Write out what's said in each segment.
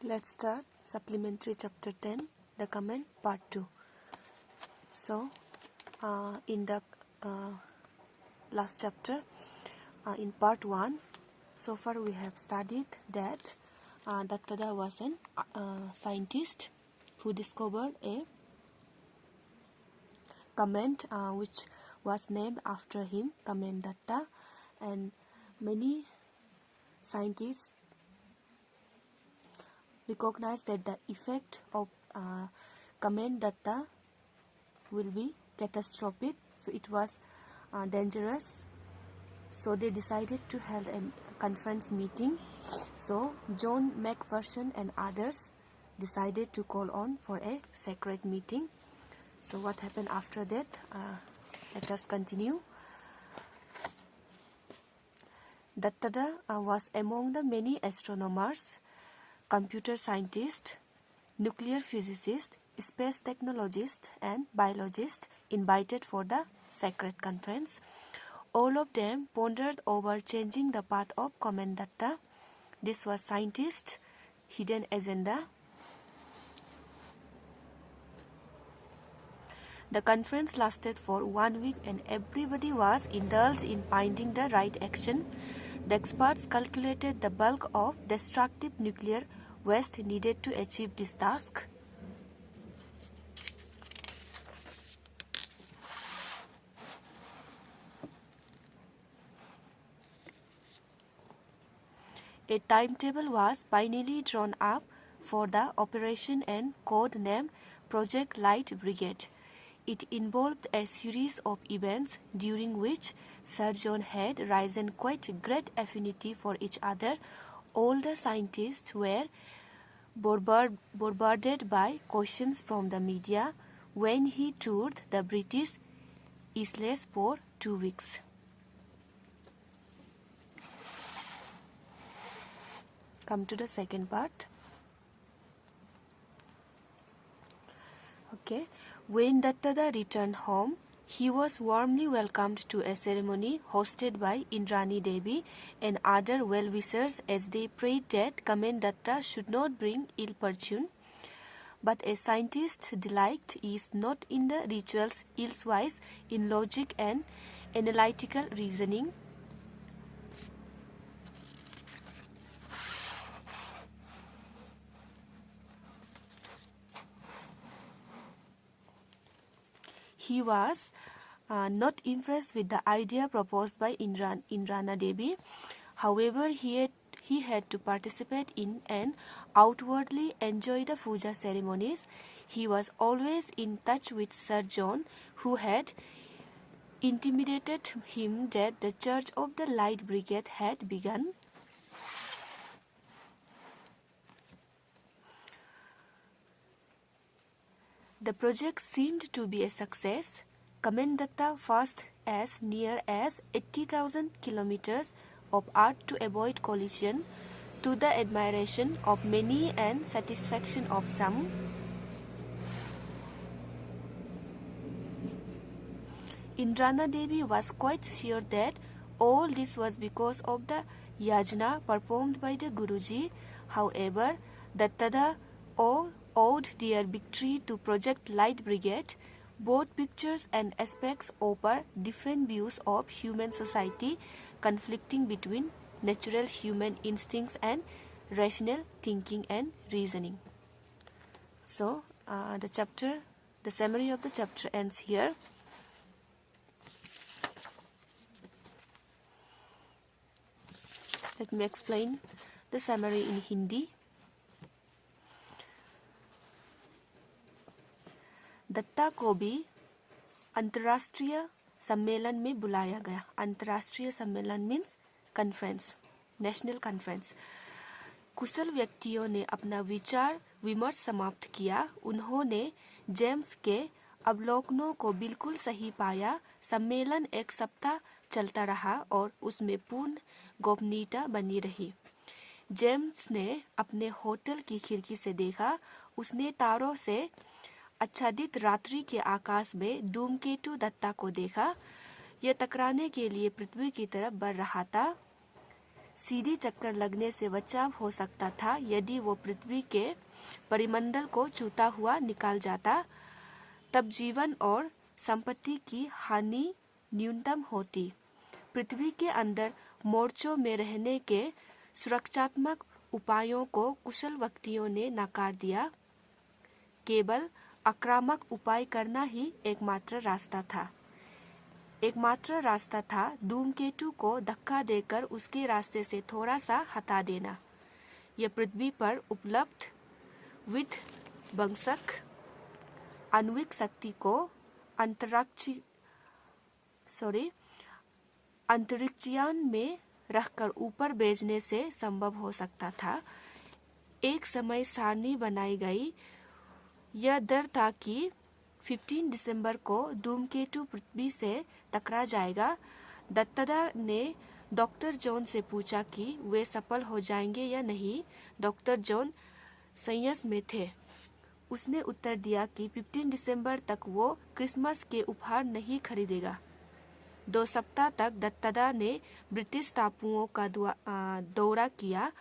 Let's start supplementary chapter 10, the comment part 2. So, in the last chapter, in part 1, so far we have studied that Dattada was a scientist who discovered a comment which was named after him, Comment Datta, and many scientists recognize that the effect of Comment Datta will be catastrophic, so it was dangerous. So they decided to hold a conference meeting. So John McPherson and others decided to call on for a secret meeting. So what happened after that? Let us continue. Dattada was among the many astronomers, computer scientists, nuclear physicists, space technologists, and biologists invited for the sacred conference. All of them pondered over changing the path of Comment Datta. This was scientist, hidden agenda. The conference lasted for 1 week and everybody was indulged in finding the right action. The experts calculated the bulk of destructive nuclear waste needed to achieve this task. A timetable was finally drawn up for the operation and code name Project Light Brigade. It involved a series of events during which Sir John had risen quite great affinity for each other. All the scientists were bombarded by questions from the media when he toured the British Isles for 2 weeks. Come to the second part. Okay. When Dattada returned home, he was warmly welcomed to a ceremony hosted by Indrani Devi and other well-wishers as they prayed that Comment Datta should not bring ill fortune. But a scientist's delight is not in the rituals, elsewise in logic and analytical reasoning. He was not impressed with the idea proposed by Indrana Devi. However, he had to participate in and outwardly enjoy the puja ceremonies. He was always in touch with Sir John, who had intimated him that the Church of the Light Brigade had begun. The project seemed to be a success. Comment Datta passed as near as 80,000 kilometers of Earth to avoid collision, to the admiration of many and satisfaction of some. Indrana Devi was quite sure that all this was because of the yajna performed by the Guruji. However, Dattada owed their victory to Project Light Brigade. Both pictures and aspects offer different views of human society, conflicting between natural human instincts and rational thinking and reasoning. So, the summary of the chapter ends here. Let me explain the summary in Hindi. Dutta को भी अंतर्राष्ट्रीय सम्मेलन में बुलाया गया. अंतर्राष्ट्रीय सम्मेलन means conference, national conference. कुशल व्यक्तियों ने अपना विचार विमर्श समाप्त किया. उन्होंने जेम्स के अवलोकनों को बिल्कुल सही पाया. सम्मेलन 1 सप्ताह चलता रहा और उसमें पूर्ण गोपनीयता बनी रही. जेम्स ने अपने होटल की खिड़की से देखा. उसने तारों से आच्छादित रात्रि के आकाश में धूमकेतु दत्ता को देखा. यह टकराने के लिए पृथ्वी की तरफ बढ़ रहा था. सीधी चक्कर लगने से बचाव हो सकता था यदि वो पृथ्वी के परिमंडल को छूता हुआ निकाल जाता, तब जीवन और संपत्ति की हानि न्यूनतम होती। पृथ्वी के अंदर मोर्चों में रहने के सुरक्षात्मक उपायों को कुशल व्यक्तियों ने नकार दिया। केवल आक्रामक उपाय करना ही एकमात्र रास्ता था धूमकेतु को धक्का देकर उसके रास्ते से थोड़ा सा हटा देना। यह पृथ्वी पर उपलब्ध विध्वंसक आणविक शक्ति को अंतरिक्षयान में रखकर ऊपर भेजने से संभव हो सकता था। एक समय सारणी बनाई गई। यह डर था कि 15 दिसंबर को धूमकेतु पृथ्वी से टकरा जाएगा। दत्तदा ने डॉक्टर जॉन से पूछा कि वे सफल हो जाएंगे या नहीं। डॉक्टर जॉन संयस में थे। उसने उत्तर दिया कि 15 दिसंबर तक वो क्रिसमस के उपहार नहीं खरीदेगा। 2 सप्ताह तक दत्तदा ने ब्रिटिश टापुओं का दौरा किया।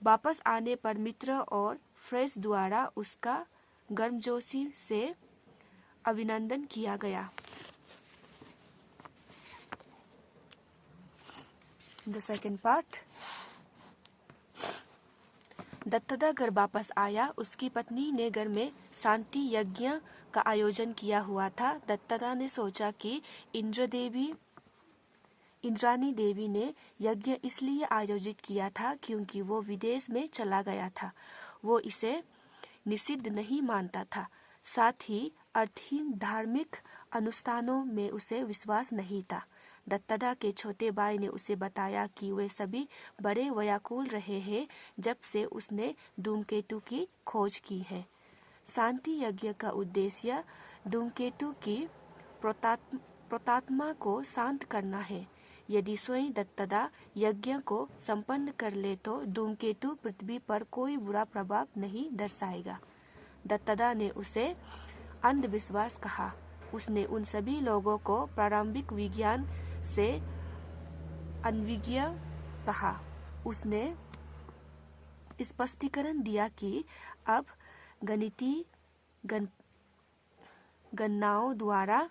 वापस आने पर मित्र और फ्रेंच द्वारा उसका गर्मजोशी से अभिनंदन किया गया। The second part. दत्तदा घर वापस आया। उसकी पत्नी ने घर में शांति यज्ञ का आयोजन किया हुआ था। दत्तदा ने सोचा कि इंद्राणी देवी ने यज्ञ इसलिए आयोजित किया था क्योंकि वो विदेश में चला गया था। वो इसे निषिद्ध नहीं मानता था। साथ ही अर्थहीन धार्मिक अनुष्ठानों में उसे विश्वास नहीं था। दत्तदा के छोटे भाई ने उसे बताया कि वे सभी बड़े व्याकुल रहे हैं जब से उसने धूमकेतु की खोज की है। शांति यज्ञ का उद्देश्य धूमकेतु की प्रेतात्मा को शांत करना है। यदि स्वयं दत्तदा यज्ञ को संपन्न कर ले तो धूमकेतु पृथ्वी पर कोई बुरा प्रभाव नहीं दर्शाएगा। दत्तदा ने उसे अंधविश्वास कहा। उसने उन सभी लोगों को प्रारंभिक विज्ञान से अनविज्ञ कहा। उसने स्पष्टीकरण दिया कि अब गणितीय गणनाओं द्वारा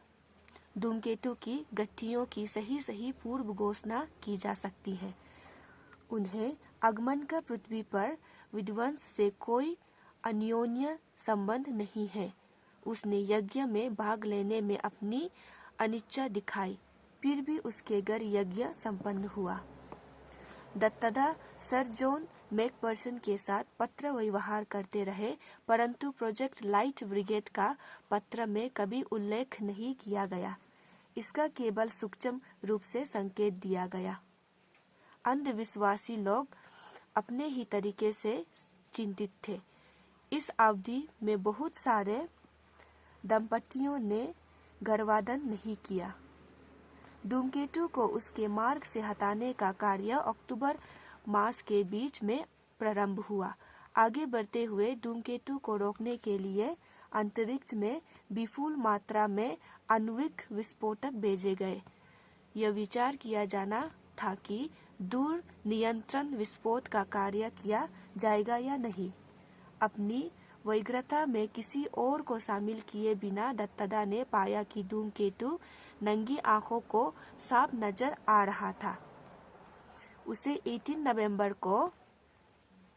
धूमकेतु की गतियों की सही पूर्व घोषणा की जा सकती है। उन्हें आगमन का पृथ्वी पर विध्वंस से कोई अन्योन्य संबंध नहीं है। उसने यज्ञ में भाग लेने में अपनी अनिच्छा दिखाई, फिर भी उसके घर यज्ञ संपन्न हुआ। दत्तदा सर जॉन मैकफर्सन के साथ पत्र व्यवहार करते रहे, परंतु प्रोजेक्ट लाइट ब्रिगेड का पत्र में कभी उल्लेख नहीं किया गया। इसका केवल सूक्ष्म रूप से संकेत दिया गया। अंधविश्वासी लोग अपने ही तरीके से चिंतित थे। इस अवधि में बहुत सारे दंपतियों ने गर्भाधान नहीं किया। धूमकेतु को उसके मार्ग से हटाने का कार्य अक्टूबर मास के बीच में प्रारंभ हुआ। आगे बढ़ते हुए धूमकेतु को रोकने के लिए अंतरिक्ष में विपुल मात्रा में आणविक विस्फोटक भेजे गए। यह विचार किया जाना था कि दूर नियंत्रण विस्फोट का कार्य किया जाएगा या नहीं। अपनी व्यग्रता में किसी और को शामिल किए बिना दत्तदा ने पाया कि धूमकेतु नंगी आंखों को साफ नजर आ रहा था। उसे 18 नवंबर को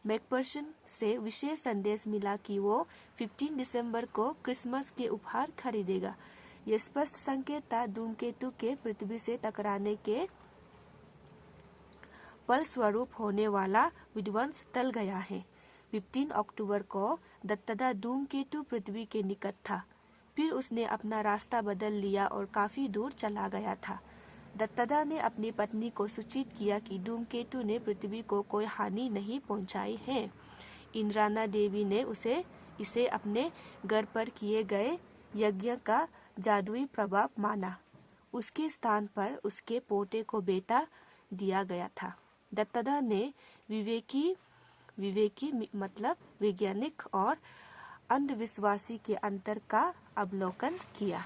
मैकफर्सन से विशेष संदेश मिला कि वो 15 दिसंबर को क्रिसमस के उपहार खरीदेगा। यह स्पष्ट संकेत था धूमकेतु के पृथ्वी से टकराने के फलस्वरूप होने वाला विध्वंस टल गया है। 15 अक्टूबर को दत्तदा धूमकेतु पृथ्वी के निकट था। फिर उसने अपना रास्ता बदल लिया और काफी दूर चला गया था। दत्तदा ने अपनी पत्नी को सूचित किया कि धूमकेतु ने पृथ्वी को कोई हानि नहीं पहुंचाई है। इंद्राना देवी ने इसे अपने घर पर किए गए यज्ञ का जादुई प्रभाव माना। उसके स्थान पर उसके पोते को बेटा दिया गया था। दत्तदा ने विवेकी मतलब वैज्ञानिक और अंधविश्वासी के अंतर का अवलोकन किया।